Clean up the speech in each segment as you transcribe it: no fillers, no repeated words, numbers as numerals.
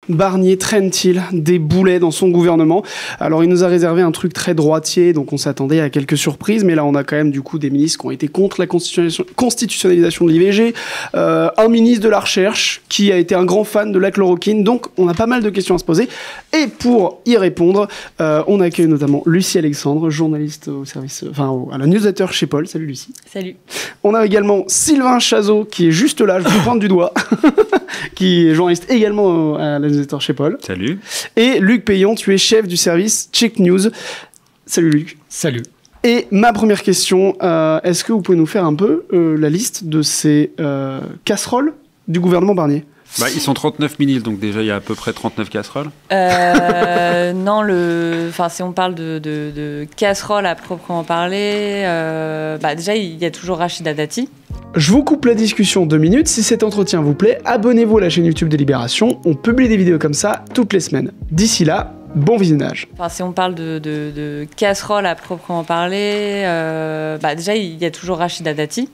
Barnier traîne-t-il des boulets dans son gouvernement? Alors il nous a réservé un truc très droitier, donc on s'attendait à quelques surprises, mais là on a quand même du coup des ministres qui ont été contre la constitutionnalisation de l'IVG, un ministre de la Recherche qui a été un grand fan de la chloroquine, donc on a pas mal de questions à se poser. Et pour y répondre, on accueille notamment Lucie Alexandre, journaliste au service, à la newsletter chez Paul. Salut Lucie. Salut. On a également Sylvain Chazot qui est juste là, je vous pointe du doigt, qui est journaliste également à la newsletter chez Paul. Salut. Et Luc Payon, tu es chef du service Check News. Salut Luc. Salut. Et ma première question, est-ce que vous pouvez nous faire un peu la liste de ces casseroles du gouvernement Barnier? Ils sont 39 ministres, donc déjà il y a à peu près 39 casseroles. Non, si on parle de casseroles à proprement parler, déjà il y a toujours Rachida Dati. Je vous coupe la discussion 2 minutes. Si cet entretien vous plaît, abonnez-vous à la chaîne YouTube de Libération. On publie des vidéos comme ça toutes les semaines. D'ici là, bon visionnage. Si on parle de casseroles à proprement parler, déjà il y a toujours Rachida Dati.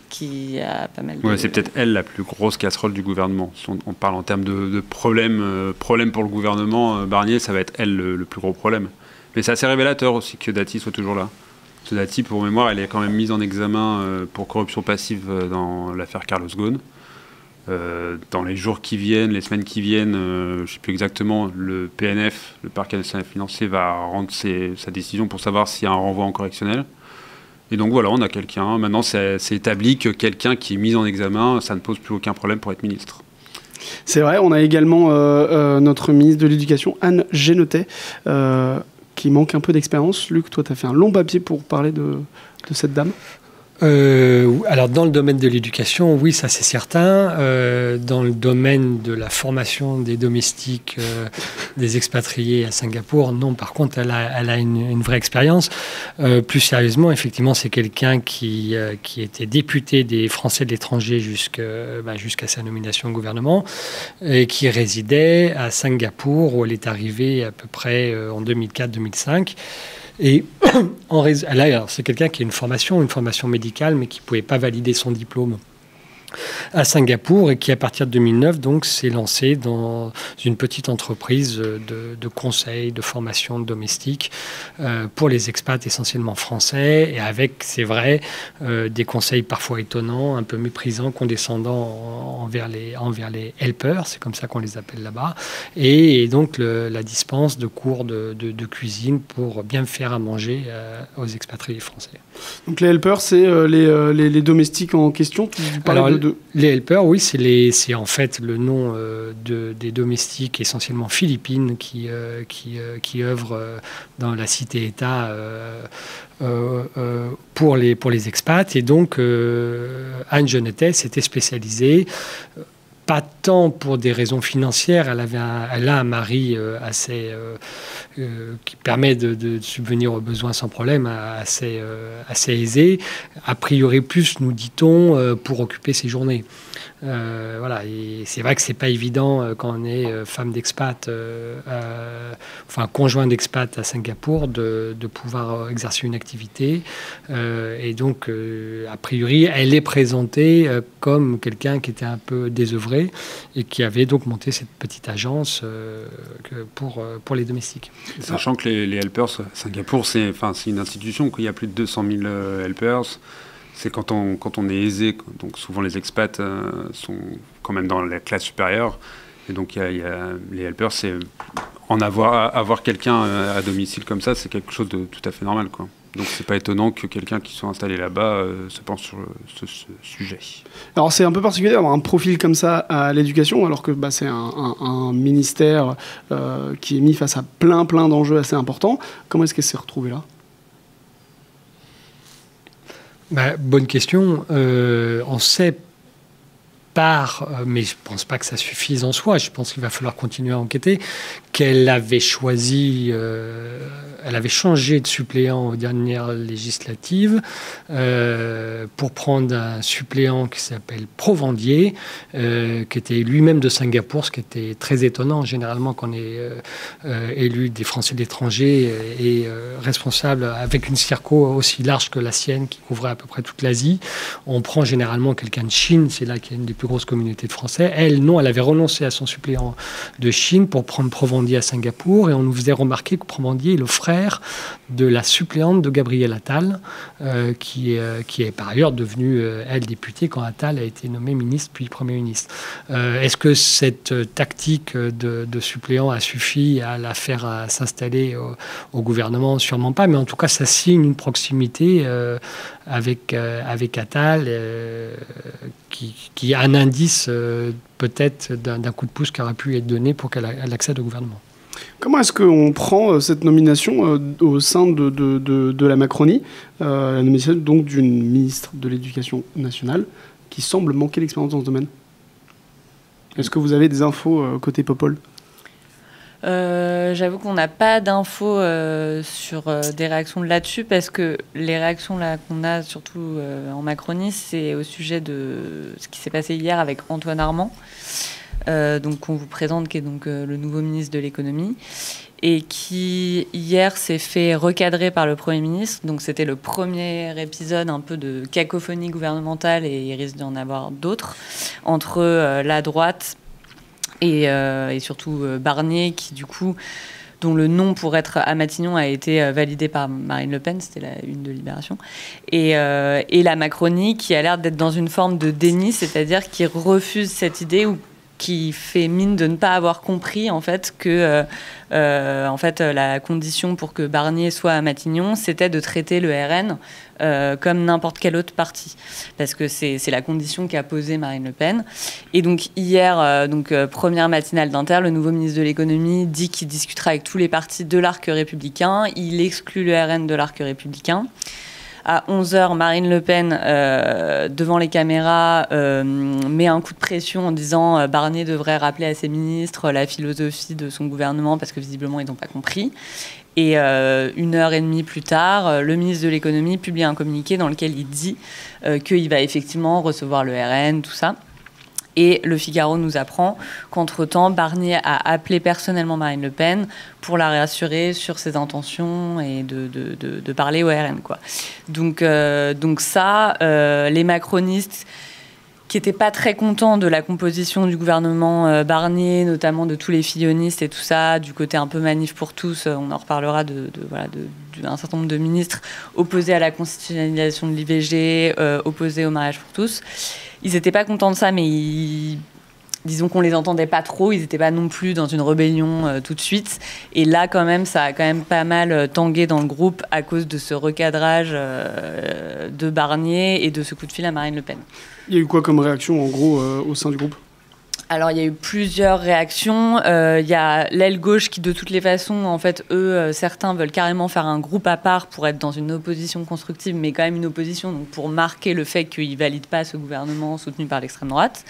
Qui a pas mal de... Ouais, c'est peut-être elle la plus grosse casserole du gouvernement. Si on parle en termes de problème pour le gouvernement, Barnier, ça va être elle le plus gros problème. Mais c'est assez révélateur aussi que Dati soit toujours là. Parce que Dati, pour mémoire, elle est quand même mise en examen pour corruption passive dans l'affaire Carlos Ghosn. Dans les jours qui viennent, les semaines qui viennent, je ne sais plus exactement, le PNF, le Parquet national financier, va rendre sa décision pour savoir s'il y a un renvoi en correctionnel. Et donc voilà, on a quelqu'un. Maintenant, c'est établi que quelqu'un qui est mis en examen, ça ne pose plus aucun problème pour être ministre. C'est vrai, on a également notre ministre de l'Éducation, Anne Génotet, qui manque un peu d'expérience. Luc, toi, tu as fait un long papier pour parler de cette dame. Alors dans le domaine de l'éducation, oui, ça c'est certain. Dans le domaine de la formation des domestiques, des expatriés à Singapour, non. Par contre, elle a une vraie expérience. Plus sérieusement, effectivement, c'est quelqu'un qui était député des Français de l'étranger jusqu'à sa nomination au gouvernement et qui résidait à Singapour où elle est arrivée à peu près en 2004-2005. Et c'est quelqu'un qui a une formation médicale, mais qui ne pouvait pas valider son diplôme à Singapour et qui, à partir de 2009, donc, s'est lancé dans une petite entreprise de conseil, de formation de domestiques pour les expats essentiellement français et avec, c'est vrai, des conseils parfois étonnants, un peu méprisants, condescendants envers les helpers, c'est comme ça qu'on les appelle là-bas, et donc la dispense de cours de cuisine pour bien faire à manger aux expatriés français. Donc les helpers, c'est les domestiques en question. Les helpers, oui, c'est en fait le nom des domestiques essentiellement philippines qui œuvrent dans la cité-État pour les expats. Et donc, Anne Génotet s'était spécialisée, pas tant pour des raisons financières, elle a un mari qui permet de subvenir aux besoins sans problème, assez aisé, a priori plus, nous dit-on, pour occuper ses journées. Voilà, et c'est vrai que c'est pas évident quand on est femme d'expat, conjoint d'expat à Singapour, de pouvoir exercer une activité. Et donc, a priori, elle est présentée comme quelqu'un qui était un peu désœuvré et qui avait donc monté cette petite agence pour les domestiques. Sachant que les helpers à Singapour, c'est une institution, il y a plus de 200 000 helpers. C'est quand on est aisé, donc souvent les expats sont quand même dans la classe supérieure. Et donc les helpers, c'est avoir quelqu'un à domicile comme ça, c'est quelque chose de tout à fait normal, quoi. Donc c'est pas étonnant que quelqu'un qui soit installé là-bas se penche sur ce sujet. Alors c'est un peu particulier d'avoir un profil comme ça à l'éducation, alors que c'est un ministère qui est mis face à plein d'enjeux assez importants. Comment est-ce qu'elle s'est retrouvée là ? Bonne question. On sait mais je ne pense pas que ça suffise en soi, je pense qu'il va falloir continuer à enquêter, qu'elle avait choisi, elle avait changé de suppléant aux dernières législatives pour prendre un suppléant qui s'appelle Provandier, qui était lui-même de Singapour, ce qui était très étonnant. Généralement, quand on est élu des Français de l'étranger et responsable avec une circo aussi large que la sienne, qui couvrait à peu près toute l'Asie, on prend généralement quelqu'un de Chine, c'est là qu'il y a une des plus grosse communauté de Français. Elle, non, elle avait renoncé à son suppléant de Chine pour prendre Provendier à Singapour, et on nous faisait remarquer que Provendier est le frère de la suppléante de Gabriel Attal, qui est par ailleurs devenue, elle, députée quand Attal a été nommé ministre puis Premier ministre. Est-ce que cette tactique de suppléant a suffi à la faire s'installer au gouvernement? Sûrement pas, mais en tout cas, ça signe une proximité avec Attal, qui a un indice peut-être d'un coup de pouce qui aurait pu être donné pour qu'elle accède au gouvernement. Comment est-ce qu'on prend cette nomination au sein de la Macronie, la nomination donc d'une ministre de l'Éducation nationale qui semble manquer d'expérience dans ce domaine? Est-ce que vous avez des infos côté Popol? J'avoue qu'on n'a pas d'infos sur des réactions là-dessus, parce que les réactions là qu'on a, surtout en Macronie, c'est au sujet de ce qui s'est passé hier avec Antoine Armand, donc qu'on vous présente, qui est donc le nouveau ministre de l'économie, et qui hier s'est fait recadrer par le Premier ministre. Donc c'était le premier épisode un peu de cacophonie gouvernementale, et il risque d'y en avoir d'autres, entre la droite et surtout Barnier, qui du coup, dont le nom pour être à Matignon a été validé par Marine Le Pen, c'était la une de Libération, et la Macronie, qui a l'air d'être dans une forme de déni, c'est-à-dire qui refuse cette idée, ou qui fait mine de ne pas avoir compris en fait que la condition pour que Barnier soit à Matignon, c'était de traiter le RN comme n'importe quel autre parti, parce que c'est la condition qu'a posée Marine Le Pen. Et donc hier, première matinale d'Inter, le nouveau ministre de l'économie dit qu'il discutera avec tous les partis de l'arc républicain. Il exclut le RN de l'arc républicain. À 11h, Marine Le Pen, devant les caméras, met un coup de pression en disant Barnier devrait rappeler à ses ministres la philosophie de son gouvernement, parce que visiblement, ils n'ont pas compris. Et 1h30 plus tard, le ministre de l'économie publie un communiqué dans lequel il dit qu'il va effectivement recevoir le RN, tout ça. Et Le Figaro nous apprend qu'entre-temps, Barnier a appelé personnellement Marine Le Pen pour la rassurer sur ses intentions et de parler au RN, quoi. Donc ça, les macronistes qui n'étaient pas très contents de la composition du gouvernement Barnier, notamment de tous les fillonistes et tout ça, du côté un peu manif pour tous, on en reparlera d'un certain nombre de ministres opposés à la constitutionnalisation de l'IVG, opposés au mariage pour tous. Ils n'étaient pas contents de ça, mais disons qu'on les entendait pas trop. Ils n'étaient pas non plus dans une rébellion tout de suite. Et là, quand même, ça a quand même pas mal tangué dans le groupe à cause de ce recadrage de Barnier et de ce coup de fil à Marine Le Pen. Il y a eu quoi comme réaction, en gros, au sein du groupe ? Alors, il y a eu plusieurs réactions. Il y a l'aile gauche qui, de toutes les façons, en fait, certains veulent carrément faire un groupe à part pour être dans une opposition constructive, mais quand même une opposition, donc pour marquer le fait qu'ils ne valident pas ce gouvernement soutenu par l'extrême droite.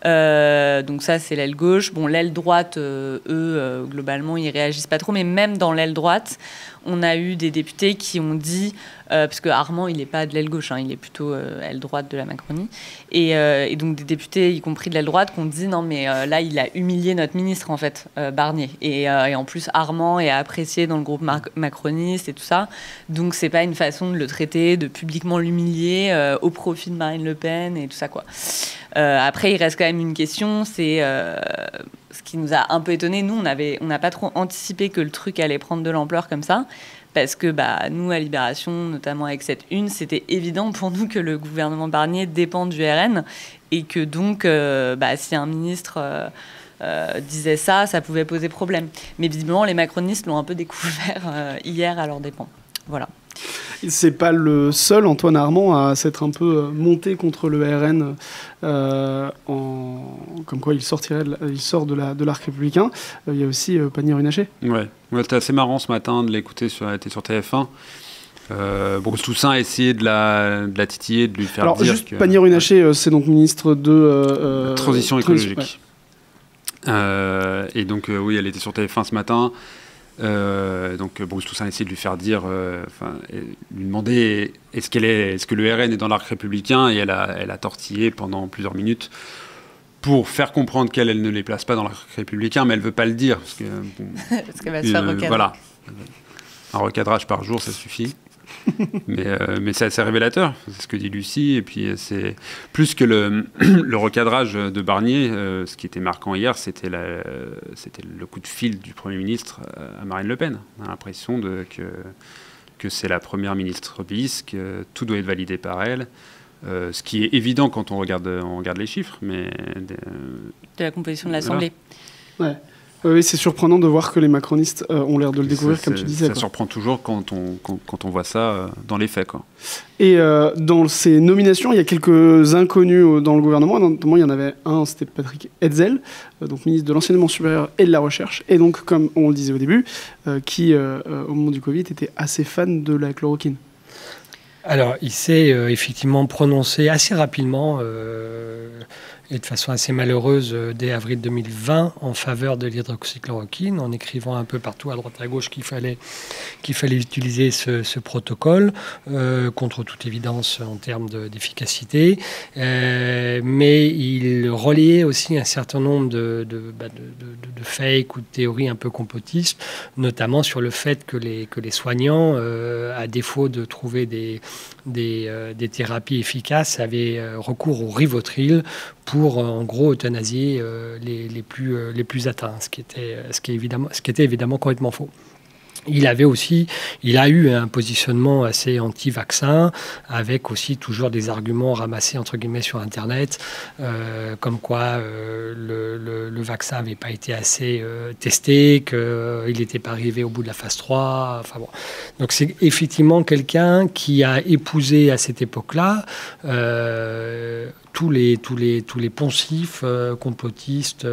Donc ça, c'est l'aile gauche. Bon, l'aile droite, globalement, ils réagissent pas trop, mais même dans l'aile droite, on a eu des députés qui ont dit, parce que Armand, il n'est pas de l'aile gauche, hein, il est plutôt aile droite de la Macronie, et donc des députés, y compris de l'aile droite, qui ont dit non, mais là, il a humilié notre ministre, en fait, Barnier, et en plus, Armand est apprécié dans le groupe macroniste et tout ça, donc c'est pas une façon de le traiter, de publiquement l'humilier au profit de Marine Le Pen et tout ça, quoi. Après, il reste quand même une question, c'est ce qui nous a un peu étonnés. Nous, on n'a pas trop anticipé que le truc allait prendre de l'ampleur comme ça, parce que nous, à Libération, notamment avec cette une, c'était évident pour nous que le gouvernement Barnier dépend du RN, et que donc, si un ministre disait ça, ça pouvait poser problème. Mais visiblement, les macronistes l'ont un peu découvert hier à leurs dépens. Voilà. C'est pas le seul, Antoine Armand, à s'être un peu monté contre le RN, comme quoi il sort de l'arc républicain. Il y a aussi Pannier-Runacher. Ouais, c'était assez marrant ce matin de l'écouter, elle était sur TF1. Bruce Toussaint a essayé de la titiller, de lui faire dire juste que... Pannier-Runacher, c'est donc ministre de... Transition écologique. Ouais. Et donc, oui, elle était sur TF1 ce matin. Donc Bruce Toussaint a essayé de lui faire dire, lui demander est-ce que le RN est dans l'arc républicain, et elle a tortillé pendant plusieurs minutes pour faire comprendre qu'elle ne les place pas dans l'arc républicain, mais elle veut pas le dire parce que parce qu'elle va se faire recadrer. Voilà, un recadrage par jour, ça suffit. Mais c'est assez révélateur, c'est ce que dit Lucie. Et puis c'est plus que le recadrage de Barnier, ce qui était marquant hier, c'était le coup de fil du Premier ministre à Marine Le Pen. On a l'impression que c'est la première ministre bis, que tout doit être validé par elle. Ce qui est évident quand on regarde les chiffres. Mais de la composition de l'Assemblée. Voilà. Ouais. Oui, c'est surprenant de voir que les macronistes ont l'air de le découvrir, comme tu disais. Ça surprend toujours quand on voit ça dans les faits, quoi. Et dans ces nominations, il y a quelques inconnus dans le gouvernement. Notamment, il y en avait un, c'était Patrick Hetzel, donc ministre de l'Enseignement supérieur et de la Recherche. Et donc, comme on le disait au début, qui, au moment du Covid, était assez fan de la chloroquine. Alors, il s'est effectivement prononcé assez rapidement et de façon assez malheureuse dès avril 2020 en faveur de l'hydroxychloroquine, en écrivant un peu partout à droite à gauche qu'il fallait utiliser ce protocole, contre toute évidence en termes d'efficacité. Mais il relayait aussi un certain nombre de fakes ou de théories un peu complotistes, notamment sur le fait que les soignants, à défaut de trouver des thérapies efficaces, avaient recours au Rivotril pour en gros euthanasier les plus atteints, ce qui était évidemment complètement faux. Il a eu un positionnement assez anti-vaccin, avec aussi toujours des arguments ramassés entre guillemets sur Internet, comme quoi le vaccin n'avait pas été assez testé, qu'il n'était pas arrivé au bout de la phase 3. Enfin bon. Donc c'est effectivement quelqu'un qui a épousé à cette époque-là tous les poncifs complotistes,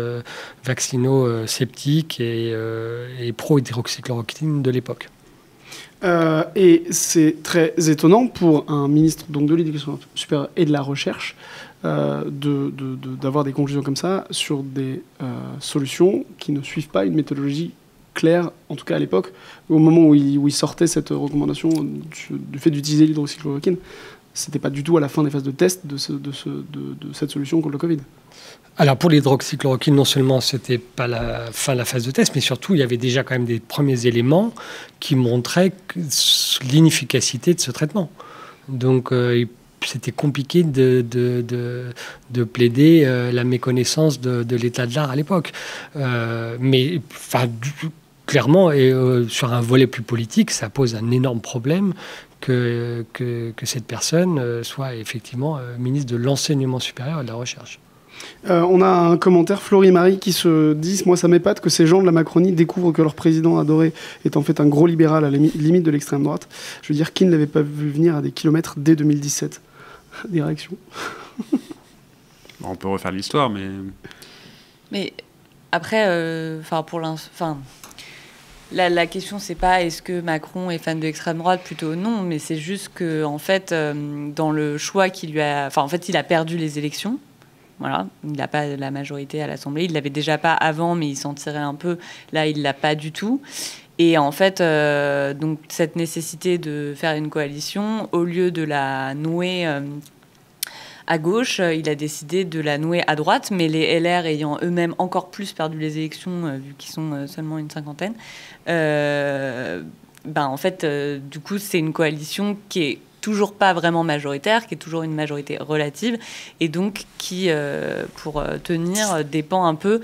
vaccino-sceptiques et pro-hydroxychloroquine de l'époque. Et c'est très étonnant pour un ministre donc, de l'Éducation supérieure et de la Recherche d'avoir des conclusions comme ça sur des solutions qui ne suivent pas une méthodologie claire, en tout cas à l'époque, au moment où il sortait cette recommandation du fait d'utiliser l'hydroxychloroquine. C'était pas du tout à la fin des phases de test de cette solution contre le Covid. Alors pour l'hydroxychloroquine, non seulement c'était pas la fin de la phase de test, mais surtout il y avait déjà quand même des premiers éléments qui montraient l'inefficacité de ce traitement. Donc c'était compliqué de plaider la méconnaissance de l'état de l'art à l'époque. Mais clairement, et sur un volet plus politique, ça pose un énorme problème que cette personne soit effectivement ministre de l'Enseignement supérieur et de la Recherche. On a un commentaire, Florie Marie, qui se dit « Moi, ça m'épate que ces gens de la Macronie découvrent que leur président adoré est en fait un gros libéral à la limite de l'extrême droite. Je veux dire, qui ne l'avait pas vu venir à des kilomètres dès 2017 ?» Des réactions. On peut refaire l'histoire, mais... Mais après, la question, c'est pas est-ce que Macron est fan de l'extrême droite, plutôt non, mais c'est juste que, en fait, dans le choix qu'il lui a... Enfin, en fait, il a perdu les élections. Voilà, il n'a pas la majorité à l'Assemblée. Il ne l'avait déjà pas avant, mais il s'en tirait un peu. Là, il ne l'a pas du tout. Et en fait, donc, cette nécessité de faire une coalition, au lieu de la nouer à gauche, il a décidé de la nouer à droite, mais les LR ayant eux-mêmes encore plus perdu les élections, vu qu'ils sont seulement une cinquantaine, en fait, du coup, c'est une coalition qui est toujours pas vraiment majoritaire, qui est toujours une majorité relative, et donc qui, pour tenir, dépend un peu,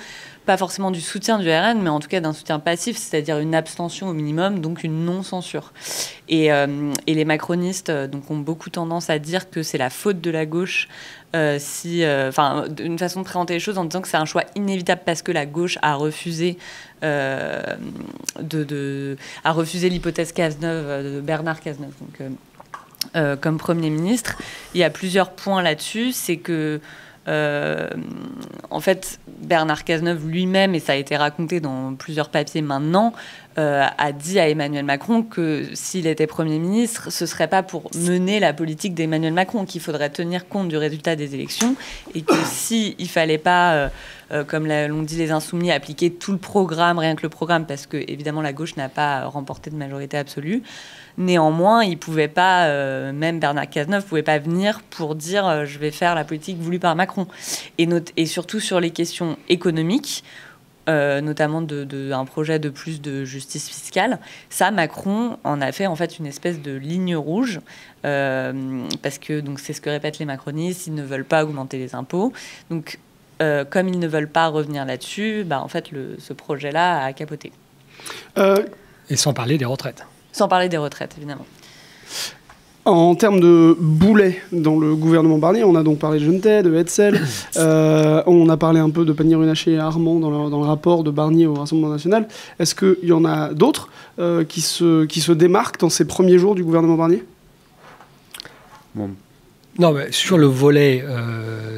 pas forcément du soutien du RN, mais en tout cas d'un soutien passif, c'est-à-dire une abstention au minimum, donc une non-censure. Et les macronistes donc, ont beaucoup tendance à dire que c'est la faute de la gauche, une façon de présenter les choses en disant que c'est un choix inévitable parce que la gauche a refusé l'hypothèse Cazeneuve, de Bernard Cazeneuve, donc, comme Premier ministre. Il y a plusieurs points là-dessus. C'est que, en fait, Bernard Cazeneuve lui-même, et ça a été raconté dans plusieurs papiers maintenant, a dit à Emmanuel Macron que s'il était Premier ministre, ce ne serait pas pour mener la politique d'Emmanuel Macron, qu'il faudrait tenir compte du résultat des élections, et que s'il ne fallait pas, comme l'ont dit les Insoumis, appliquer tout le programme, rien que le programme, parce que évidemment la gauche n'a pas remporté de majorité absolue, néanmoins, il pouvait pas, même Bernard Cazeneuve ne pouvait pas venir pour dire je vais faire la politique voulue par Macron. Et surtout sur les questions économiques, notamment d'un projet de plus de justice fiscale. Ça, Macron en a fait en fait une espèce de ligne rouge, parce que donc c'est ce que répètent les macronistes, ils ne veulent pas augmenter les impôts. Donc, comme ils ne veulent pas revenir là-dessus, en fait, ce projet-là a capoté. Et sans parler des retraites. Sans parler des retraites, évidemment. En termes de boulets dans le gouvernement Barnier, on a donc parlé de Jeunetet, de Hetzel, on a parlé un peu de Pannier-Runacher et Armand dans le rapport de Barnier au Rassemblement national. Est-ce qu'il y en a d'autres qui se démarquent dans ces premiers jours du gouvernement Barnier ? Bon. Non, mais sur le volet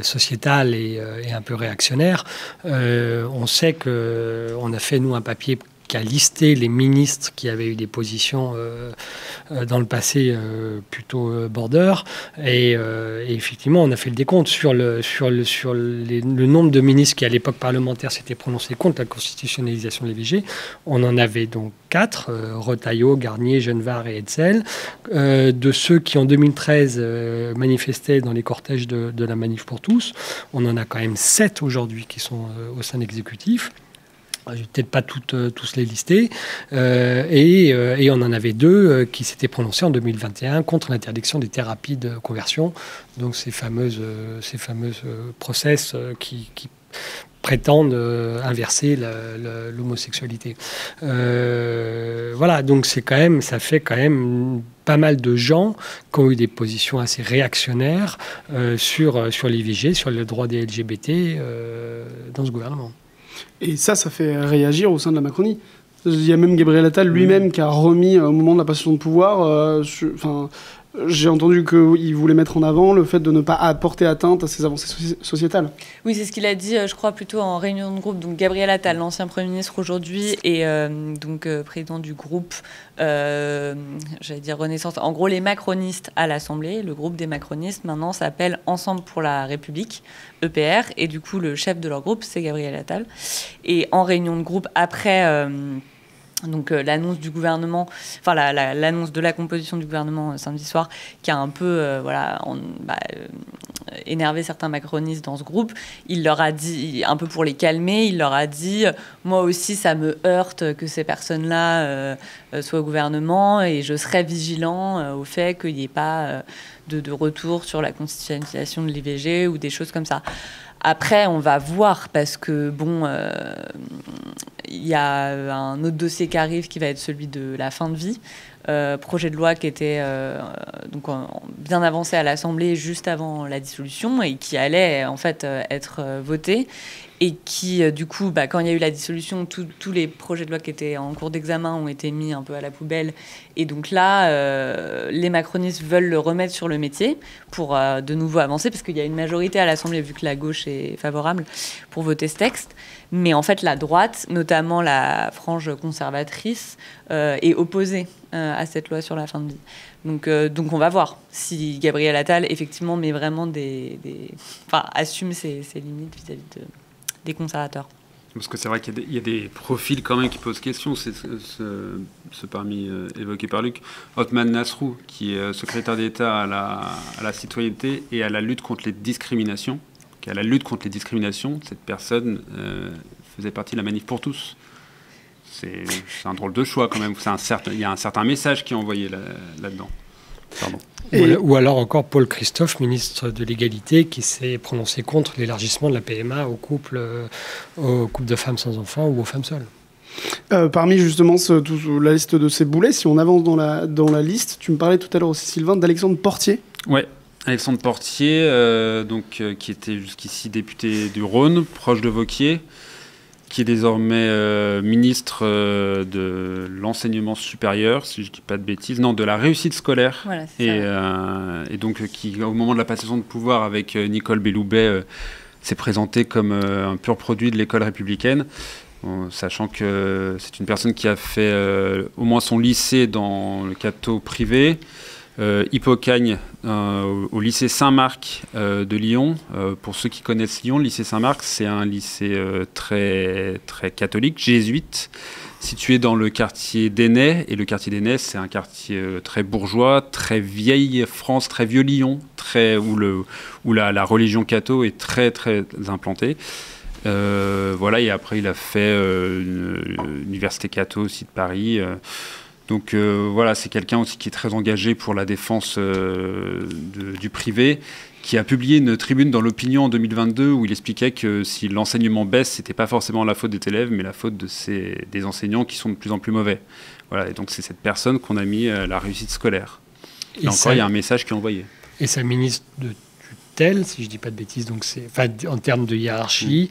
sociétal et un peu réactionnaire, on sait qu'on a fait, nous, un papier qui a listé les ministres qui avaient eu des positions dans le passé plutôt border. Et effectivement, on a fait le décompte sur le nombre de ministres qui, à l'époque parlementaire, s'étaient prononcés contre la constitutionnalisation de l'IVG. On en avait donc 4, Retailleau, Garnier, Genevard et Hetzel. De ceux qui, en 2013, manifestaient dans les cortèges de la Manif pour tous, on en a quand même 7 aujourd'hui qui sont au sein de l'exécutif. Je ne vais peut-être pas tous les lister. Et on en avait 2 qui s'étaient prononcés en 2021 contre l'interdiction des thérapies de conversion. Donc ces fameuses process qui prétendent inverser l'homosexualité. Voilà, donc ça fait quand même pas mal de gens qui ont eu des positions assez réactionnaires sur l'IVG, sur le droit des LGBT dans ce gouvernement. Et ça fait réagir au sein de la Macronie. Il y a même Gabriel Attal lui-même qui a remis, au moment de la passation de pouvoir, j'ai entendu qu'il voulait mettre en avant le fait de ne pas apporter atteinte à ces avancées sociétales. Oui, c'est ce qu'il a dit, je crois, plutôt en réunion de groupe. Donc Gabriel Attal, l'ancien Premier ministre aujourd'hui, et président du groupe, j'allais dire Renaissance. En gros, les macronistes à l'Assemblée, le groupe des macronistes, maintenant s'appelle Ensemble pour la République, EPR. Et du coup, le chef de leur groupe, c'est Gabriel Attal. Et en réunion de groupe, après... l'annonce du gouvernement, enfin l'annonce de la composition du gouvernement samedi soir, qui a un peu énervé certains macronistes dans ce groupe. Il leur a dit, un peu pour les calmer, il leur a dit « Moi aussi, ça me heurte que ces personnes-là soient au gouvernement et je serai vigilant au fait qu'il n'y ait pas de retour sur la constitutionnalisation de l'IVG ou des choses comme ça. » Après, on va voir, parce que, il y a un autre dossier qui arrive qui va être celui de la fin de vie. Projet de loi qui était bien avancé à l'Assemblée juste avant la dissolution et qui allait en fait être voté. Et qui, du coup, quand il y a eu la dissolution, tous les projets de loi qui étaient en cours d'examen ont été mis un peu à la poubelle. Et donc là, les macronistes veulent le remettre sur le métier pour de nouveau avancer, parce qu'il y a une majorité à l'Assemblée, vu que la gauche est favorable, pour voter ce texte. Mais en fait, la droite, notamment la frange conservatrice, est opposée à cette loi sur la fin de vie. Donc on va voir si Gabriel Attal, effectivement, met vraiment assume ses limites vis-à-vis des conservateurs. Parce que c'est vrai qu'il y a des profils quand même qui posent question. C'est ce parmi évoqué par Luc. Othman Nasrou, qui est secrétaire d'État à la citoyenneté et à la lutte contre les discriminations. À la lutte contre les discriminations, cette personne faisait partie de la Manif pour tous. C'est un drôle de choix quand même. Il y a un certain message qui est envoyé là-dedans. Pardon. Ou alors encore Paul Christophe, ministre de l'Égalité, qui s'est prononcé contre l'élargissement de la PMA aux couples de femmes sans enfants ou aux femmes seules. Parmi justement la liste de ces boulets, si on avance dans la liste, tu me parlais tout à l'heure aussi, Sylvain, d'Alexandre Portier. Ouais, Alexandre Portier, qui était jusqu'ici député du Rhône, proche de Wauquiez, qui est désormais ministre de l'enseignement supérieur, si je ne dis pas de bêtises, de la réussite scolaire. Voilà, c'est ça. Et donc, qui, au moment de la passation de pouvoir avec Nicole Belloubet, s'est présenté comme un pur produit de l'école républicaine, sachant que c'est une personne qui a fait au moins son lycée dans le cateau privé, Hippocagne au lycée Saint-Marc de Lyon. Pour ceux qui connaissent Lyon, le lycée Saint-Marc, c'est un lycée très, très catholique, jésuite, situé dans le quartier d'Ainay. Et le quartier d'Ainay, c'est un quartier très bourgeois, très vieille France, très vieux Lyon, où la religion catho est très, très implantée. Voilà, et après, il a fait l'Université Cato aussi de Paris. Donc voilà, c'est quelqu'un aussi qui est très engagé pour la défense du privé, qui a publié une tribune dans l'Opinion en 2022 où il expliquait que si l'enseignement baisse, c'était pas forcément la faute des élèves, mais la faute des enseignants qui sont de plus en plus mauvais. Voilà, et donc c'est cette personne qu'on a mis à la réussite scolaire. Là encore, il y a un message qui est envoyé. Et sa ministre de tutelle, si je ne dis pas de bêtises, donc en termes de hiérarchie,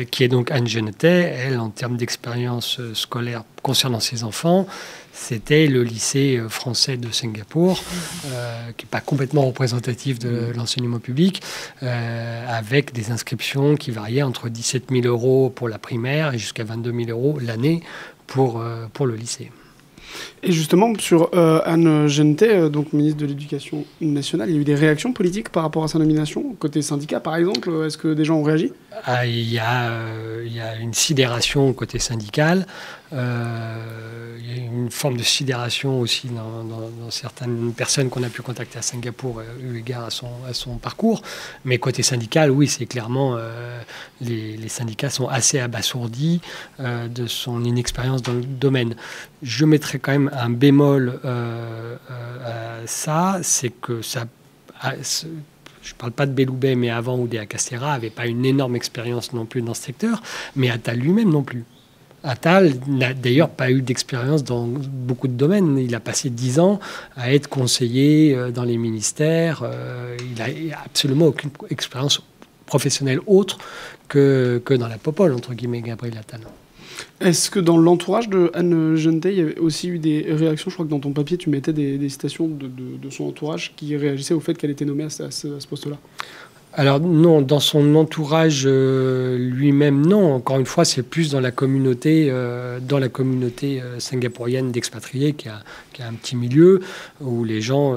qui est donc Anne Genetet, elle, en termes d'expérience scolaire concernant ses enfants, c'était le lycée français de Singapour, qui n'est pas complètement représentatif de l'enseignement public, avec des inscriptions qui variaient entre 17 000 € pour la primaire et jusqu'à 22 000 € l'année pour le lycée. Et justement, sur Anne Genetet, donc ministre de l'Éducation nationale, il y a eu des réactions politiques par rapport à sa nomination, côté syndicat par exemple. Est-ce que des gens ont réagi ? Il y a une sidération côté syndical. Il y a une forme de sidération aussi dans certaines personnes qu'on a pu contacter à Singapour eu égard à son parcours. Mais côté syndical, oui, c'est clairement... les syndicats sont assez abasourdis de son inexpérience dans le domaine. Je mettrais quand même un bémol à ça, c'est que ça... Je ne parle pas de Belloubet, mais avant Oudéa Castéra n'avait pas une énorme expérience non plus dans ce secteur, mais Attal lui-même non plus. Attal n'a d'ailleurs pas eu d'expérience dans beaucoup de domaines. Il a passé 10 ans à être conseiller dans les ministères. Il n'a absolument aucune expérience professionnelle autre que dans la popole, entre guillemets, Gabriel Attal. Est-ce que dans l'entourage de Anne Genetet, il y avait aussi eu des réactions ? Je crois que dans ton papier, tu mettais des citations de son entourage qui réagissaient au fait qu'elle était nommée à ce poste-là. Alors non, dans son entourage lui-même, non. Encore une fois, c'est plus dans la communauté singapourienne d'expatriés qui a un petit milieu où les gens,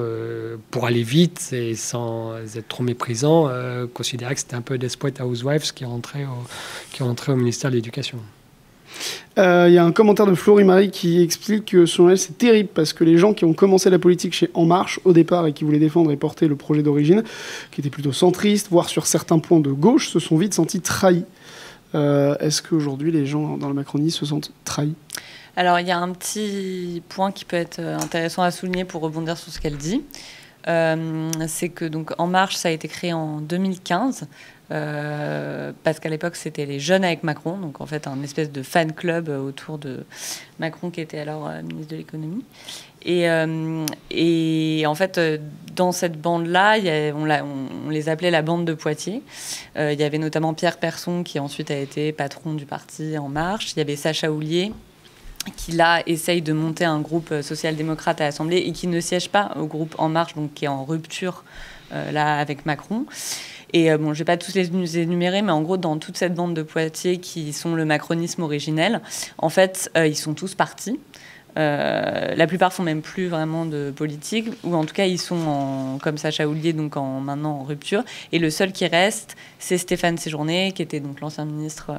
pour aller vite et sans être trop méprisants, considéraient que c'était un peu Desperate Housewives qui rentraient au ministère de l'Éducation. Il y a un commentaire de Florie Marie qui explique que selon elle c'est terrible parce que les gens qui ont commencé la politique chez En Marche au départ et qui voulaient défendre et porter le projet d'origine, qui était plutôt centriste, voire sur certains points de gauche, se sont vite sentis trahis. Est-ce qu'aujourd'hui les gens dans la Macronie se sentent trahis ? Alors il y a un petit point qui peut être intéressant à souligner pour rebondir sur ce qu'elle dit. C'est que donc En Marche ça a été créé en 2015. Parce qu'à l'époque c'était les jeunes avec Macron, donc en fait un espèce de fan club autour de Macron qui était alors ministre de l'économie et en fait dans cette bande-là on les appelait la bande de Poitiers. Il y avait notamment Pierre Persson qui ensuite a été patron du parti En Marche, il y avait Sacha Houlié qui là essaye de monter un groupe social-démocrate à l'Assemblée et qui ne siège pas au groupe En Marche, donc qui est en rupture là avec Macron. Et bon, je ne vais pas tous les énumérer, mais en gros, dans toute cette bande de Poitiers qui sont le macronisme originel, en fait, ils sont tous partis. La plupart font même plus vraiment de politique, ou en tout cas, ils sont comme Sacha Houlié, donc maintenant en rupture. Et le seul qui reste, c'est Stéphane Séjourné, qui était donc l'ancien ministre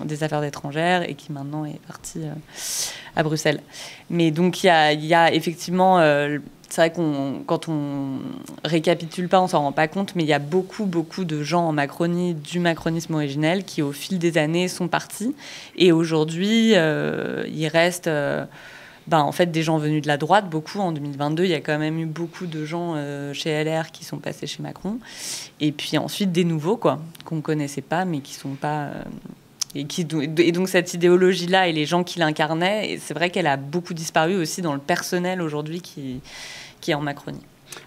des Affaires étrangères et qui maintenant est parti à Bruxelles. Mais donc, il y a effectivement... c'est vrai quand on récapitule pas, on s'en rend pas compte, mais il y a beaucoup de gens en Macronie, du macronisme originel, qui au fil des années sont partis. Et aujourd'hui, il reste en fait, des gens venus de la droite, beaucoup. En 2022, il y a quand même eu beaucoup de gens chez LR qui sont passés chez Macron. Et puis ensuite, des nouveaux, qu'on ne connaissait pas, mais qui sont pas... Et donc cette idéologie-là et les gens qui l'incarnaient, et c'est vrai qu'elle a beaucoup disparu aussi dans le personnel aujourd'hui qui est en Macronie.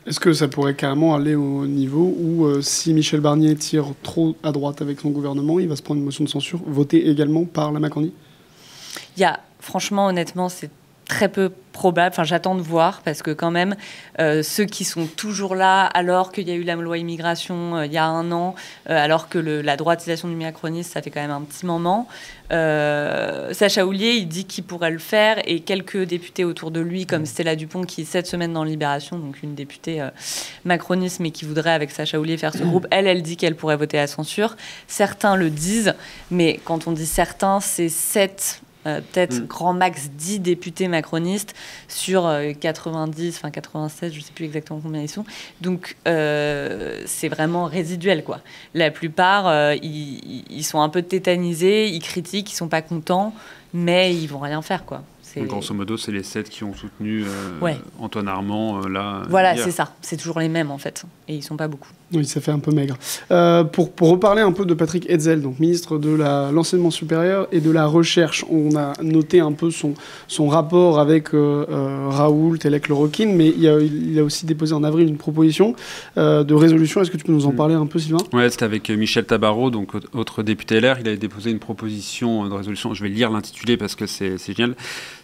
Est-ce que ça pourrait carrément aller au niveau où si Michel Barnier tire trop à droite avec son gouvernement, il va se prendre une motion de censure votée également par la Macronie ? Franchement, honnêtement, c'est très peu probable. Enfin, j'attends de voir parce que quand même, ceux qui sont toujours là, alors qu'il y a eu la loi immigration il y a un an, alors que la droitisation du macronisme, ça fait quand même un petit moment. Sacha Houlié, il dit qu'il pourrait le faire et quelques députés autour de lui, comme Stella Dupont, qui est cette semaine dans Libération, donc une députée macroniste, mais qui voudrait avec Sacha Houlié faire ce groupe, elle dit qu'elle pourrait voter la censure. Certains le disent, mais quand on dit certains, c'est 7 peut-être grand max 10 députés macronistes sur 90, enfin 96, je ne sais plus exactement combien ils sont. Donc, c'est vraiment résiduel, quoi. La plupart, ils sont un peu tétanisés, ils critiquent, ils ne sont pas contents, mais ils ne vont rien faire, quoi. Donc, grosso modo, c'est les 7 qui ont soutenu Antoine Armand, là. Voilà, hier. c'est ça. C'est toujours les mêmes, en fait. Et ils ne sont pas beaucoup. Oui, ça fait un peu maigre. Pour reparler un peu de Patrick Hetzel, donc ministre de l'enseignement supérieur et de la recherche, on a noté un peu son rapport avec Raoult et Lec-Loroquine, mais il a aussi déposé en avril une proposition de résolution. Est-ce que tu peux nous en parler un peu, Sylvain ? Ouais, c'était avec Michel Tabarot, donc autre député LR. Il avait déposé une proposition de résolution. Je vais lire l'intitulé parce que c'est génial.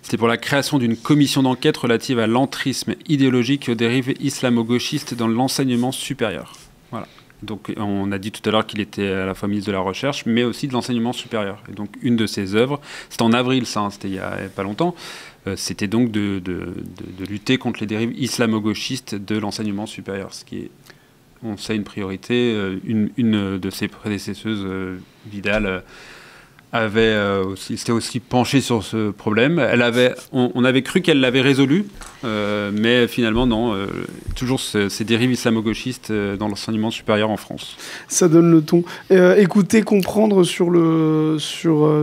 C'était pour la création d'une commission d'enquête relative à l'entrisme idéologique et aux dérives islamo-gauchistes dans l'enseignement supérieur. Voilà. Donc, on a dit tout à l'heure qu'il était à la fois ministre de la Recherche, mais aussi de l'enseignement supérieur. Et donc, une de ses œuvres, c'était en avril, ça, c'était il y a pas longtemps, c'était donc de lutter contre les dérives islamo-gauchistes de l'enseignement supérieur, ce qui est, on sait, une priorité. Une de ses prédécesseuses, Vidal, s'était aussi penchée sur ce problème. On avait cru qu'elle l'avait résolu, mais finalement non. Toujours ces dérives islamo-gauchistes dans l'enseignement supérieur en France. Ça donne le ton. Écoutez, comprendre sur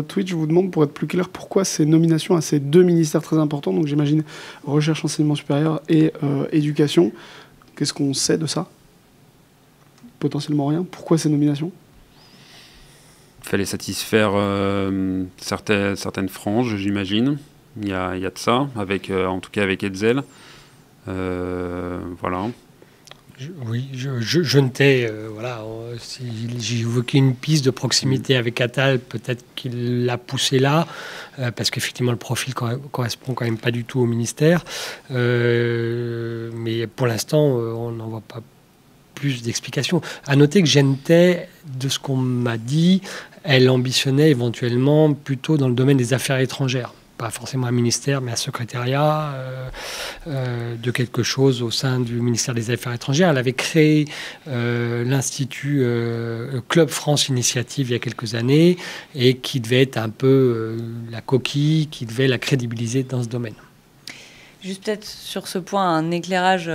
Twitch, je vous demande, pour être plus clair, pourquoi ces nominations à ces 2 ministères très importants, donc j'imagine recherche, enseignement supérieur et éducation. Qu'est-ce qu'on sait de ça ? Potentiellement rien. Pourquoi ces nominations ? Il fallait satisfaire certaines franges, j'imagine. Il y a de ça, en tout cas avec Hetzel. Voilà. Je notais, si j'ai évoqué une piste de proximité avec Attal, peut-être qu'il l'a poussé là, parce qu'effectivement le profil correspond quand même pas du tout au ministère. Mais pour l'instant, on n'en voit pas plus d'explications. À noter que Gentet, de ce qu'on m'a dit, elle ambitionnait éventuellement plutôt dans le domaine des affaires étrangères. Pas forcément un ministère, mais un secrétariat de quelque chose au sein du ministère des Affaires étrangères. Elle avait créé l'Institut Club France Initiative il y a quelques années et qui devait être un peu la coquille, qui devait la crédibiliser dans ce domaine. Juste peut-être sur ce point, un éclairage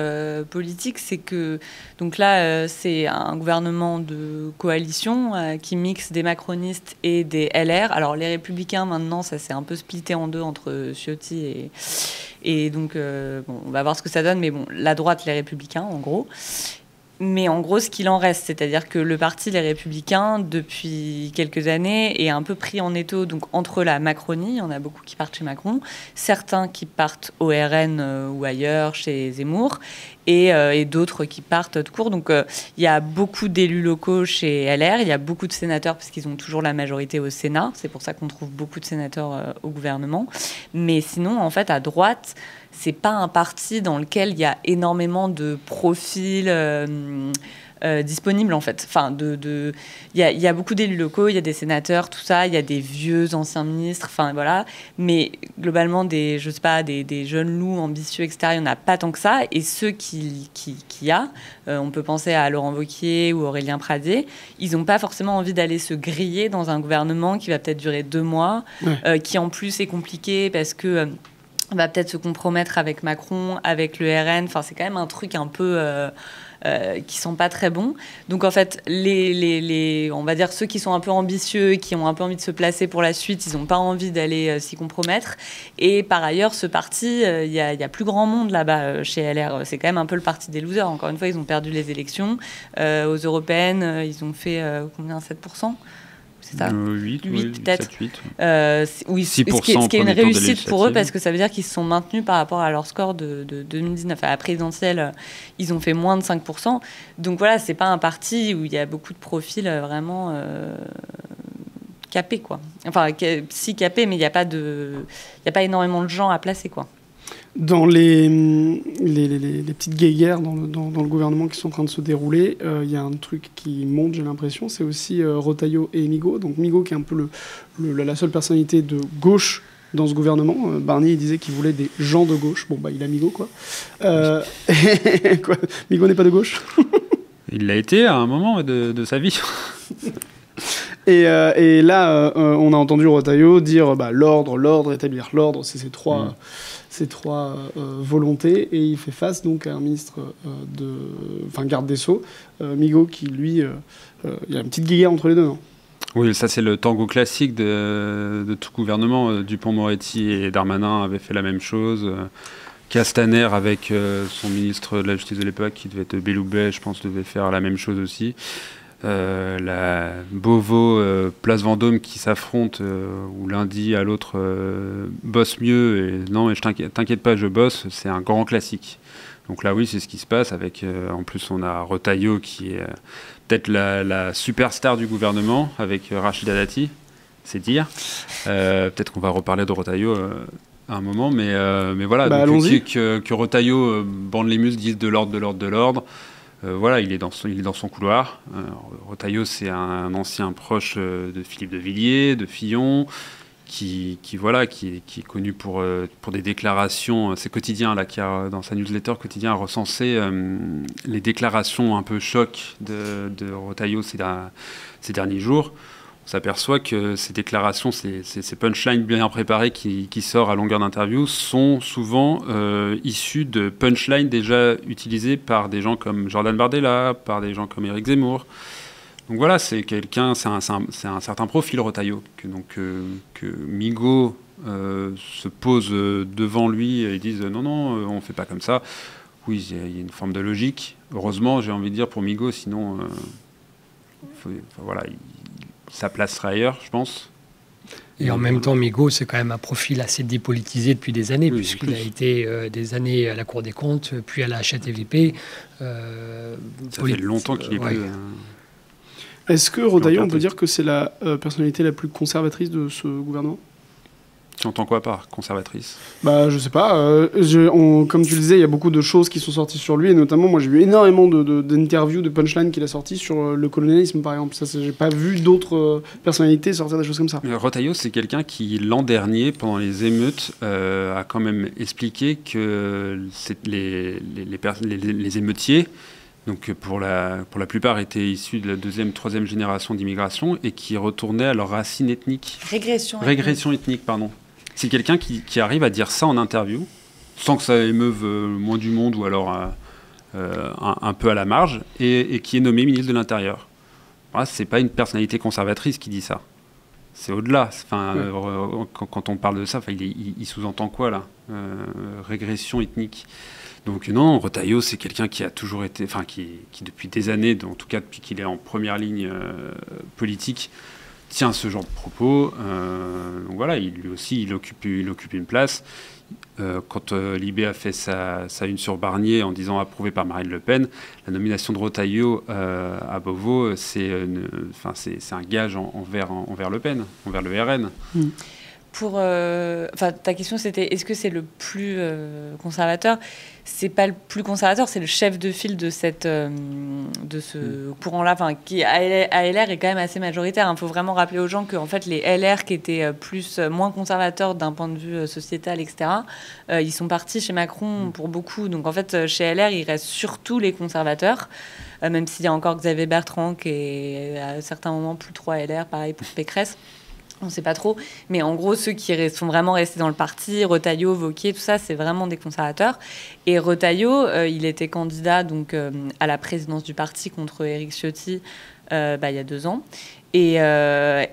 politique, c'est que donc là, c'est un gouvernement de coalition qui mixe des macronistes et des LR. Alors les Républicains, maintenant, ça s'est un peu splitté en deux entre Ciotti et donc, on va voir ce que ça donne, mais bon, la droite, les Républicains, en gros. Mais en gros, ce qu'il en reste, c'est-à-dire que le parti Les Républicains, depuis quelques années, est un peu pris en étau donc, entre la Macronie, il y en a beaucoup qui partent chez Macron, certains qui partent au RN ou ailleurs, chez Zemmour, et d'autres qui partent de court. Donc il y a beaucoup d'élus locaux chez LR, il y a beaucoup de sénateurs, parce qu'ils ont toujours la majorité au Sénat, c'est pour ça qu'on trouve beaucoup de sénateurs au gouvernement. Mais sinon, en fait, à droite, c'est pas un parti dans lequel il y a énormément de profils disponibles, en fait. Enfin, il y a beaucoup d'élus locaux, il y a des sénateurs, tout ça, il y a des vieux anciens ministres, enfin voilà. Mais globalement, des jeunes loups ambitieux, etc., il n'y en a pas tant que ça. Et ceux qu'il y a, on peut penser à Laurent Wauquiez ou Aurélien Pradier, ils n'ont pas forcément envie d'aller se griller dans un gouvernement qui va peut-être durer 2 mois, qui en plus est compliqué parce que va peut-être se compromettre avec Macron, avec le RN. Enfin, c'est quand même un truc un peu qui sont pas très bons. Donc en fait, on va dire ceux qui sont un peu ambitieux, qui ont un peu envie de se placer pour la suite, ils n'ont pas envie d'aller s'y compromettre. Et par ailleurs, ce parti, il y a plus grand monde là-bas chez LR. C'est quand même un peu le parti des losers. Encore une fois, ils ont perdu les élections. Aux européennes, ils ont fait combien, 7%? C'est ça, 8 peut-être. 7, 8. Oui, 6% ce qui est une réussite pour eux, parce que que ça veut dire qu'ils se sont maintenus par rapport à leur score de 2019. À la présidentielle, ils ont fait moins de 5%. Donc voilà, c'est pas un parti où il y a beaucoup de profils vraiment capés, quoi. Enfin, si capés, mais il n'y a pas énormément de gens à placer, quoi. Dans les petites guéguerres dans le gouvernement qui sont en train de se dérouler, il y a un truc qui monte, j'ai l'impression, c'est aussi Retailleau et Migaud. Donc Migaud qui est un peu la seule personnalité de gauche dans ce gouvernement. Barnier il disait qu'il voulait des gens de gauche. Bon, bah il a Migaud, quoi. Quoi, Migaud n'est pas de gauche? Il l'a été à un moment de sa vie. Et là, on a entendu Retailleau dire l'ordre, établir l'ordre, c'est ces trois volontés, et il fait face donc à un ministre garde des Sceaux, Migaud, qui lui, il y a une petite guéguerre entre les deux, non ? Oui, ça c'est le tango classique de tout gouvernement. Dupond-Moretti et Darmanin avaient fait la même chose. Castaner avec son ministre de la Justice de l'époque, qui devait être Belloubet, je pense, devait faire la même chose aussi. La Beauvau, Place Vendôme qui s'affrontent, où l'un dit à l'autre bosse mieux, et non, mais t'inquiète pas, je bosse, c'est un grand classique. Donc là, oui, c'est ce qui se passe. En plus, on a Retailleau qui est peut-être la superstar du gouvernement, avec Rachida Dati, c'est dire. Peut-être qu'on va reparler de Retailleau à un moment, mais voilà. Donc, que Retailleau bande les muscles, dise de l'ordre. Voilà, il est dans son couloir. Retailleau, c'est un ancien proche de Philippe de Villiers, de Fillon, qui est connu pour des déclarations. C'est Quotidien, là, qui a, dans sa newsletter Quotidien, a recensé les déclarations un peu choc de Retailleau ces derniers jours. On s'aperçoit que ces déclarations, ces punchlines bien préparées qui sortent à longueur d'interview sont souvent issues de punchlines déjà utilisées par des gens comme Jordan Bardella, par des gens comme Éric Zemmour. Donc voilà, c'est un certain profil, Retailleau, que Migaud se pose devant lui et disent non, on ne fait pas comme ça. Oui, il y a une forme de logique. Heureusement, j'ai envie de dire, pour Migaud, sinon, sa place sera ailleurs, je pense. Et en même temps, Migaud, c'est quand même un profil assez dépolitisé depuis des années, puisqu'il a été des années à la Cour des comptes, puis à la HATVP. Ça fait longtemps qu'il est plus... Est-ce que Retailleau, on peut dire que c'est la personnalité la plus conservatrice de ce gouvernement ? Tu entends quoi par conservatrice ? Je sais pas. Comme tu le disais, il y a beaucoup de choses qui sont sorties sur lui, et notamment, moi, j'ai vu énormément d'interviews, de punchlines qu'il a sorties sur le colonialisme, par exemple. Ça, j'ai pas vu d'autres personnalités sortir des choses comme ça. Retailleau, c'est quelqu'un qui, l'an dernier, pendant les émeutes, a quand même expliqué que les émeutiers, donc pour la plupart étaient issus de la deuxième, troisième génération d'immigration et qui retournaient à leur racine ethnique. Régression ethnique, pardon. C'est quelqu'un qui arrive à dire ça en interview, sans que ça émeuve moins du monde ou alors un peu à la marge, et qui est nommé ministre de l'Intérieur. Voilà, c'est pas une personnalité conservatrice qui dit ça. C'est au-delà. Quand on parle de ça, il sous-entend quoi là ? Régression ethnique. Donc non, Retailleau, c'est quelqu'un qui a toujours été, qui depuis des années, en tout cas depuis qu'il est en première ligne politique, tient ce genre de propos. Donc voilà, lui aussi, il occupe une place. Quand Libé a fait sa une sur Barnier en disant approuvé par Marine Le Pen, la nomination de Retailleau à Beauvau, c'est un gage envers Le Pen, envers le RN. Ta question c'était est-ce que c'est le plus conservateur ? C'est pas le plus conservateur, c'est le chef de file de ce courant-là, qui à LR est quand même assez majoritaire. Il faut vraiment rappeler aux gens que en fait les LR qui étaient moins conservateurs d'un point de vue sociétal, etc. Ils sont partis chez Macron pour beaucoup. Donc en fait chez LR il reste surtout les conservateurs, même s'il y a encore Xavier Bertrand qui est à certains moments plus trop à LR, pareil pour Pécresse. On ne sait pas trop, mais en gros, ceux qui sont vraiment restés dans le parti, Retailleau, Wauquiez, tout ça, c'est vraiment des conservateurs. Et Retailleau, il était candidat donc, à la présidence du parti contre Éric Ciotti il y a 2 ans. Et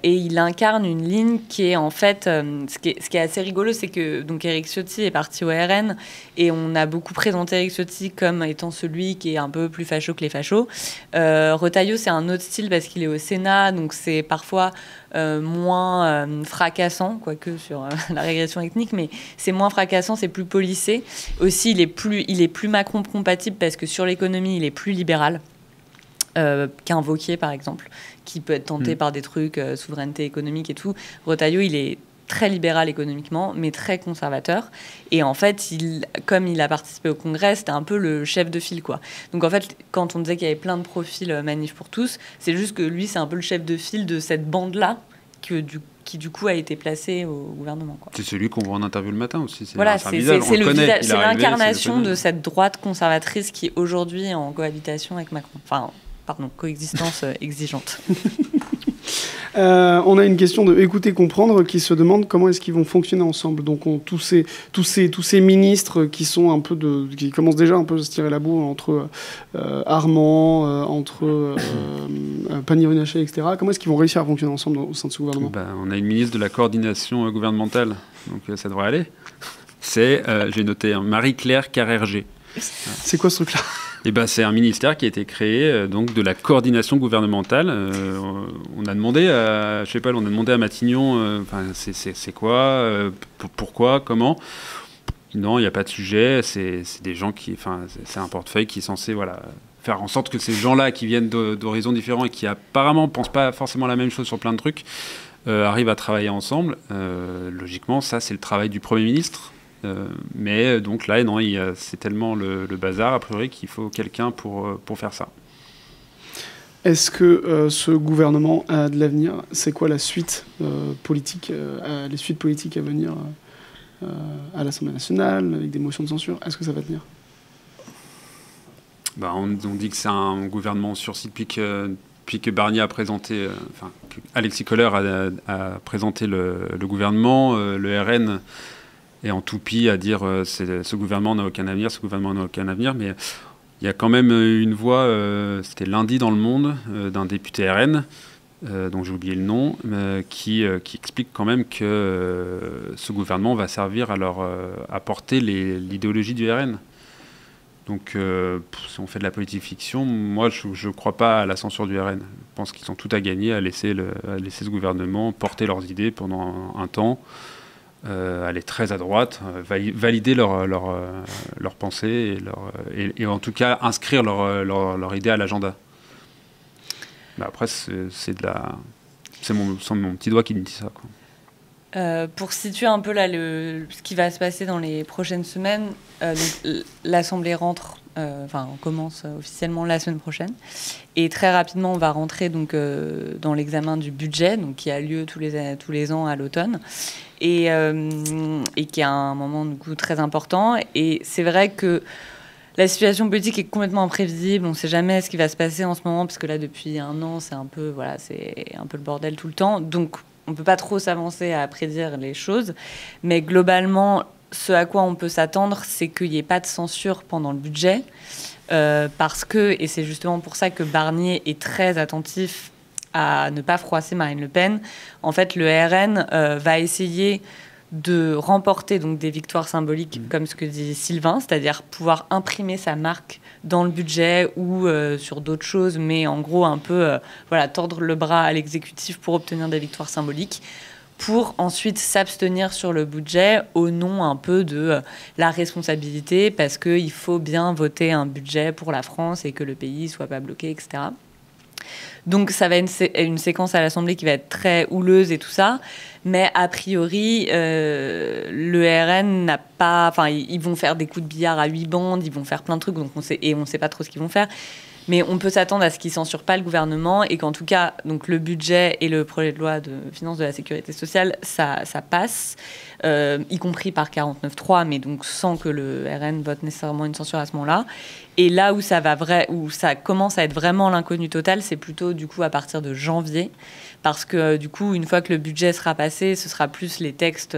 il incarne une ligne qui est en fait... ce qui est assez rigolo, c'est que donc, Éric Ciotti est parti au RN et on a beaucoup présenté Éric Ciotti comme étant celui qui est un peu plus facho que les fachos. Retailleau, c'est un autre style parce qu'il est au Sénat, donc c'est parfois moins fracassant, quoique sur la régression ethnique, mais c'est moins fracassant, c'est plus policé. Aussi, il est plus Macron-compatible parce que sur l'économie, il est plus libéral. Qu'un Wauquiez, par exemple, qui peut être tenté par des trucs, souveraineté économique et tout. Retailleau, il est très libéral économiquement, mais très conservateur. Et en fait, comme il a participé au Congrès, c'était un peu le chef de file, quoi. Donc en fait, quand on disait qu'il y avait plein de profils Manif pour tous, c'est juste que lui, c'est un peu le chef de file de cette bande-là, qui du coup a été placé au gouvernement, quoi. C'est celui qu'on voit en interview le matin aussi. C'est l'incarnation de cette droite conservatrice qui est aujourd'hui en cohabitation avec Macron. Coexistence exigeante. On a une question de écouter, comprendre qui se demande comment est-ce qu'ils vont fonctionner ensemble. Donc tous ces ministres qui sont un peu qui commencent déjà un peu à se tirer la bourre entre Armand, entre Pannier-Runacher, etc. Comment est-ce qu'ils vont réussir à fonctionner ensemble au sein de ce gouvernement? On a une ministre de la coordination gouvernementale, donc ça devrait aller. C'est, j'ai noté, Marie-Claire Carrère-G. C'est quoi ce truc-là? C'est un ministère qui a été créé donc de la coordination gouvernementale. On a demandé à Matignon, c'est quoi, pourquoi, comment. Non, il n'y a pas de sujet. C'est des gens c'est un portefeuille qui est censé faire en sorte que ces gens-là qui viennent d'horizons différents et qui apparemment pensent pas forcément la même chose sur plein de trucs arrivent à travailler ensemble. Logiquement, ça c'est le travail du Premier ministre. Mais donc là, non, c'est tellement le bazar, a priori, qu'il faut quelqu'un pour faire ça. Est-ce que ce gouvernement a de l'avenir? C'est quoi la suite politique, les suites politiques à venir à l'Assemblée nationale, avec des motions de censure? Est-ce que ça va tenir? On dit que c'est un gouvernement en sursis depuis que Barnier a présenté, Alexis Kohler a présenté le gouvernement, le RN et en toupie à dire ce gouvernement n'a aucun avenir, ce gouvernement n'a aucun avenir. Mais il y a quand même une voix, c'était lundi dans Le Monde, d'un député RN, dont j'ai oublié le nom, qui explique quand même que ce gouvernement va servir à porter l'idéologie du RN. Donc si on fait de la politique fiction, moi je ne crois pas à la censure du RN. Je pense qu'ils ont tout à gagner à laisser ce gouvernement porter leurs idées pendant un temps. Aller très à droite, valider leurs pensées et en tout cas inscrire leur idée à l'agenda. Après, c'est mon petit doigt qui me dit ça, quoi. Pour situer un peu là ce qui va se passer dans les prochaines semaines, l'Assemblée commence officiellement la semaine prochaine. Et très rapidement, on va rentrer donc, dans l'examen du budget, donc, qui a lieu tous les ans à l'automne. Et qui est un moment du coup, très important. Et c'est vrai que la situation politique est complètement imprévisible. On ne sait jamais ce qui va se passer en ce moment, parce que là, depuis un an, c'est un peu le bordel tout le temps. Donc, on ne peut pas trop s'avancer à prédire les choses. Mais globalement, ce à quoi on peut s'attendre, c'est qu'il n'y ait pas de censure pendant le budget. Parce que, et c'est justement pour ça que Barnier est très attentif à ne pas froisser Marine Le Pen. En fait, le RN va essayer de remporter donc, des victoires symboliques, comme ce que dit Sylvain, c'est-à-dire pouvoir imprimer sa marque dans le budget ou sur d'autres choses, mais en gros, un peu tordre le bras à l'exécutif pour obtenir des victoires symboliques, pour ensuite s'abstenir sur le budget au nom un peu de la responsabilité, parce qu'il faut bien voter un budget pour la France et que le pays ne soit pas bloqué, etc. Donc ça va être une séquence à l'Assemblée qui va être très houleuse et tout ça, mais a priori le RN n'a pas, ils vont faire des coups de billard à 8 bandes, ils vont faire plein de trucs, donc on sait pas trop ce qu'ils vont faire. Mais on peut s'attendre à ce qu'ils ne censurent pas le gouvernement et qu'en tout cas, donc, le budget et le projet de loi de finances de la sécurité sociale, ça passe, y compris par 49.3, mais donc sans que le RN vote nécessairement une censure à ce moment-là. Et là où ça commence à être vraiment l'inconnu total, c'est plutôt du coup à partir de janvier, parce que du coup, une fois que le budget sera passé, ce sera plus les textes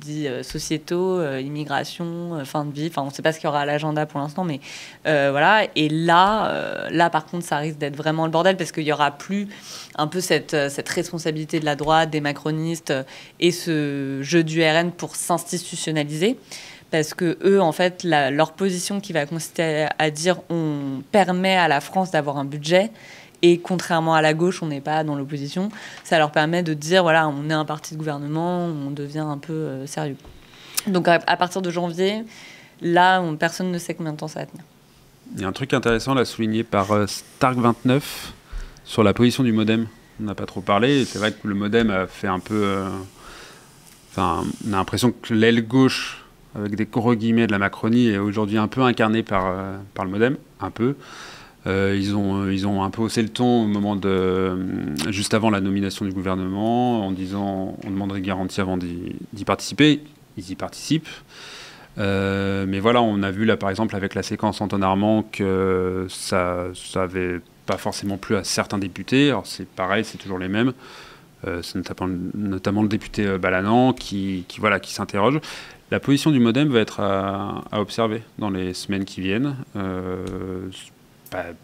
dits sociétaux, immigration, fin de vie. Enfin, on ne sait pas ce qu'il y aura à l'agenda pour l'instant, mais voilà. Et là, par contre, ça risque d'être vraiment le bordel, parce qu'il n'y aura plus un peu cette responsabilité de la droite, des macronistes, et ce jeu du RN pour s'institutionnaliser. Parce que eux, en fait, leur position qui va consister à dire on permet à la France d'avoir un budget, et contrairement à la gauche, on n'est pas dans l'opposition, ça leur permet de dire voilà, on est un parti de gouvernement, on devient un peu sérieux. Donc à partir de janvier, là, personne ne sait combien de temps ça va tenir. Il y a un truc intéressant là, souligné par Stark29 sur la position du MoDem. On n'a pas trop parlé, et c'est vrai que le MoDem a fait un peu... on a l'impression que l'aile gauche, avec des gros guillemets de la Macronie, est aujourd'hui un peu incarnée par le MoDem, un peu. Ils ont un peu haussé le ton au moment juste avant la nomination du gouvernement, en disant on demanderait garantie avant d'y participer. Ils y participent. Mais voilà, on a vu là par exemple avec la séquence Antoine Armand que ça avait pas forcément plu à certains députés. Alors c'est pareil, c'est toujours les mêmes. C'est notamment le député Balanan qui s'interroge. La position du MODEM va être à observer dans les semaines qui viennent. Ils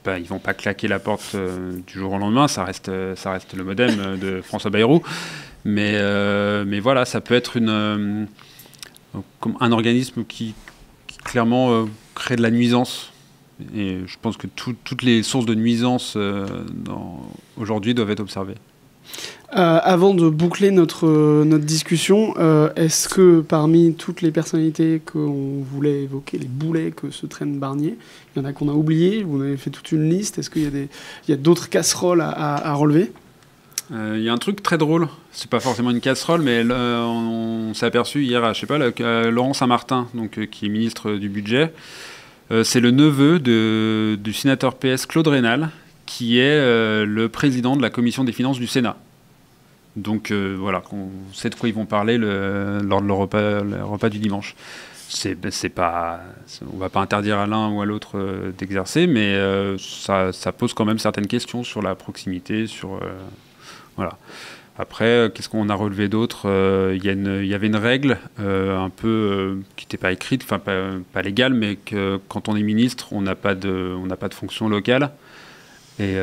ne vont pas claquer la porte du jour au lendemain, ça reste le MODEM de François Bayrou. Mais voilà, ça peut être un organisme qui clairement crée de la nuisance. Et je pense que toutes les sources de nuisance aujourd'hui doivent être observées. Avant de boucler notre discussion, est-ce que parmi toutes les personnalités qu'on voulait évoquer, les boulets que se traîne Barnier, il y en a qu'on a oublié? Vous avez fait toute une liste. Est-ce qu'il y a d'autres casseroles à relever? Il y a un truc très drôle, c'est pas forcément une casserole, mais on s'est aperçu hier à Laurent Saint-Martin, qui est ministre du budget. C'est le neveu du sénateur PS Claude Raynal, qui est le président de la commission des finances du Sénat. Donc voilà, on sait de quoi ils vont parler lors de leur repas du dimanche. On ne va pas interdire à l'un ou à l'autre d'exercer, mais ça pose quand même certaines questions sur la proximité, voilà. Après, qu'est-ce qu'on a relevé d'autre? Il y avait une règle un peu qui n'était pas écrite, enfin pas légale, mais que quand on est ministre, on n'a pas de fonction locale. Et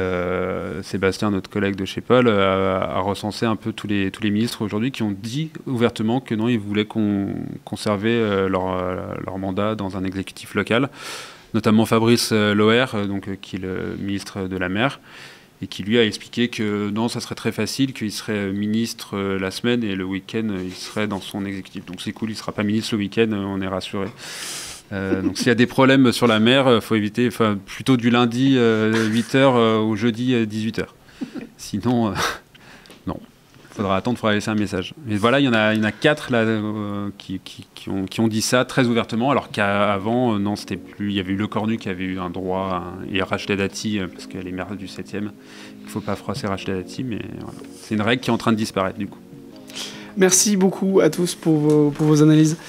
Sébastien, notre collègue de chez Paul, a recensé un peu tous les ministres aujourd'hui qui ont dit ouvertement que non, ils voulaient conserver leur mandat dans un exécutif local, notamment Fabrice Loher, qui est le ministre de la Mer, et qui lui a expliqué que non, ça serait très facile, qu'il serait ministre la semaine et le week-end, il serait dans son exécutif. Donc c'est cool, il ne sera pas ministre le week-end, on est rassuré. Donc s'il y a des problèmes sur la mer, il faut éviter plutôt du lundi 8h au jeudi 18h. Sinon, non. Il faudra laisser un message. Mais voilà, il y en a 4 là, qui ont dit ça très ouvertement, alors qu'avant, non, c'était plus. Il y avait eu Le Cornu qui avait eu un droit, et Rachida Dati, parce qu'elle est maire du 7e. Il ne faut pas froisser Rachida Dati, mais voilà. C'est une règle qui est en train de disparaître du coup. Merci beaucoup à tous pour vos analyses.